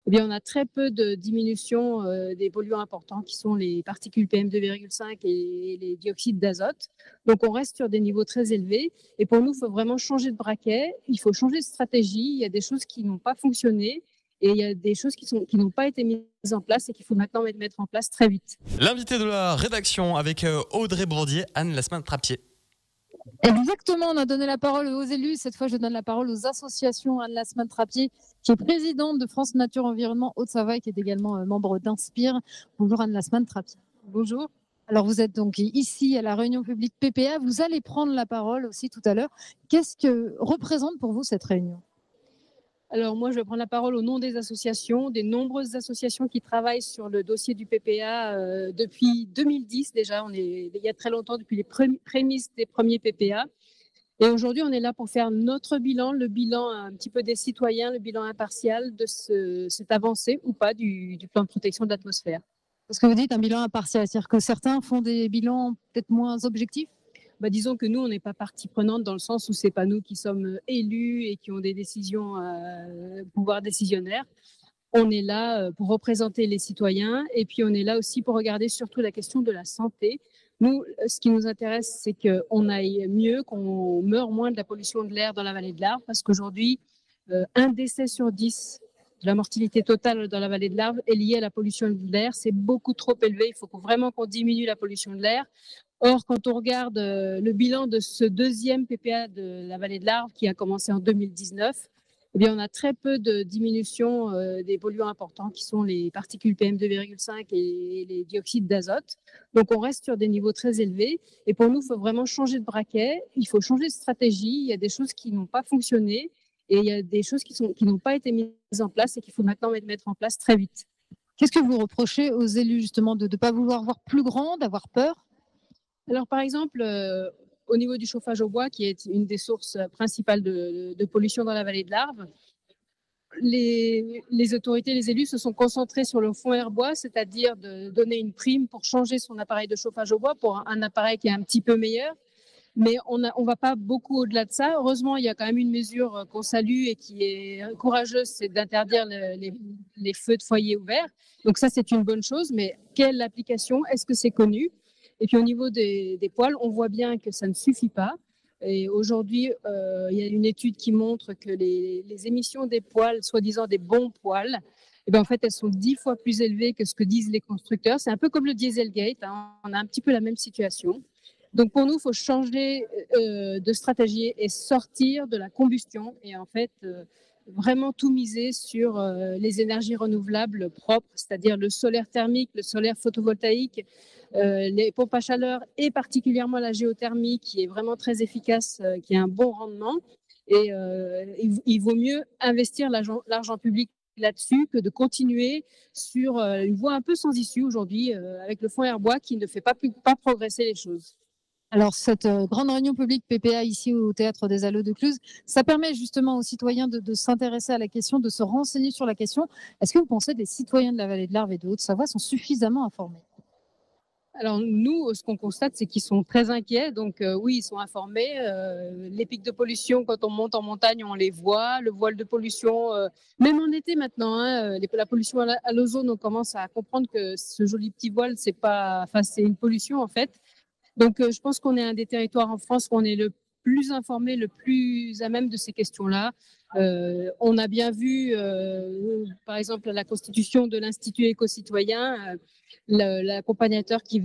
eh bien, on a très peu de diminution des polluants importants qui sont les particules PM2,5 et les dioxydes d'azote. Donc, on reste sur des niveaux très élevés. Et pour nous, il faut vraiment changer de braquet. Il faut changer de stratégie. Il y a des choses qui n'ont pas fonctionné et il y a des choses qui n'ont pas été mises en place et qu'il faut maintenant mettre en place très vite. L'invité de la rédaction avec Audrey Brandier, Anne Lasmin-Trappier. Exactement, on a donné la parole aux élus. Cette fois, je donne la parole aux associations. Anne Lasmin-Trappier, qui est présidente de France Nature Environnement Haute-Savoie, qui est également membre d'Inspire. Bonjour Anne Lasmin-Trappier. Bonjour. Alors, vous êtes donc ici à la réunion publique PPA. Vous allez prendre la parole aussi tout à l'heure. Qu'est-ce que représente pour vous cette réunion ? Alors moi, je vais prendre la parole au nom des associations, des nombreuses associations qui travaillent sur le dossier du PPA depuis 2010 déjà. Il y a très longtemps, depuis les prémices des premiers PPA. Et aujourd'hui, on est là pour faire notre bilan, le bilan un petit peu des citoyens, le bilan impartial de cette avancée ou pas du plan de protection de l'atmosphère. Parce que vous dites un bilan impartial, c'est-à-dire que certains font des bilans peut-être moins objectifs ? Disons que nous, on n'est pas partie prenante dans le sens où c'est pas nous qui sommes élus et qui ont des décisions, pouvoir décisionnaire. On est là pour représenter les citoyens et puis on est là aussi pour regarder surtout la question de la santé. Nous, ce qui nous intéresse, c'est qu'on aille mieux, qu'on meure moins de la pollution de l'air dans la vallée de l'Arve, parce qu'aujourd'hui, un décès sur 10 de la mortalité totale dans la vallée de l'Arve est lié à la pollution de l'air. C'est beaucoup trop élevé. Il faut vraiment qu'on diminue la pollution de l'air. Or, quand on regarde le bilan de ce deuxième PPA de la vallée de l'Arve qui a commencé en 2019, eh bien, on a très peu de diminution des polluants importants qui sont les particules PM2,5 et les dioxydes d'azote. Donc, on reste sur des niveaux très élevés. Et pour nous, il faut vraiment changer de braquet. Il faut changer de stratégie. Il y a des choses qui n'ont pas fonctionné et il y a des choses qui n'ont pas été mises en place et qu'il faut maintenant mettre en place très vite. Qu'est-ce que vous reprochez aux élus justement de ne pas vouloir voir plus grand, d'avoir peur ? Alors, par exemple, au niveau du chauffage au bois, qui est une des sources principales de pollution dans la vallée de l'Arve, les autorités, les élus se sont concentrés sur le fonds Airbois, c'est-à-dire de donner une prime pour changer son appareil de chauffage au bois pour un appareil qui est un petit peu meilleur. Mais on ne va pas beaucoup au-delà de ça. Heureusement, il y a quand même une mesure qu'on salue et qui est courageuse, c'est d'interdire les feux de foyer ouverts. Donc ça, c'est une bonne chose. Mais quelle application ? Est-ce que c'est connu ? Et puis au niveau des poêles, on voit bien que ça ne suffit pas. Et aujourd'hui, il y a une étude qui montre que les émissions des poêles, soi-disant des bons poêles, eh bien, en fait, elles sont 10 fois plus élevées que ce que disent les constructeurs. C'est un peu comme le Dieselgate, hein. On a un petit peu la même situation. Donc pour nous, il faut changer de stratégie et sortir de la combustion et en fait vraiment tout miser sur les énergies renouvelables propres, c'est-à-dire le solaire thermique, le solaire photovoltaïque, les pompes à chaleur et particulièrement la géothermie qui est vraiment très efficace, qui a un bon rendement. Et il vaut mieux investir l'argent public là-dessus que de continuer sur une voie un peu sans issue aujourd'hui avec le fonds Airbois qui ne fait pas progresser les choses. Alors, cette grande réunion publique PPA ici au Théâtre des Alleux de Cluse, ça permet justement aux citoyens de s'intéresser à la question, de se renseigner sur la question. Est-ce que vous pensez que les citoyens de la vallée de l'Arve et de Haute-Savoie sont suffisamment informés ? Alors nous, ce qu'on constate, c'est qu'ils sont très inquiets. Donc oui, ils sont informés. Les pics de pollution, quand on monte en montagne, on les voit. Le voile de pollution, même en été maintenant, hein, la pollution à l'ozone, on commence à comprendre que ce joli petit voile, c'est une pollution en fait. Donc, je pense qu'on est un des territoires en France où on est le plus informé, le plus à même de ces questions-là. On a bien vu, par exemple, à la constitution de l'Institut éco-citoyen, l'accompagnateur qui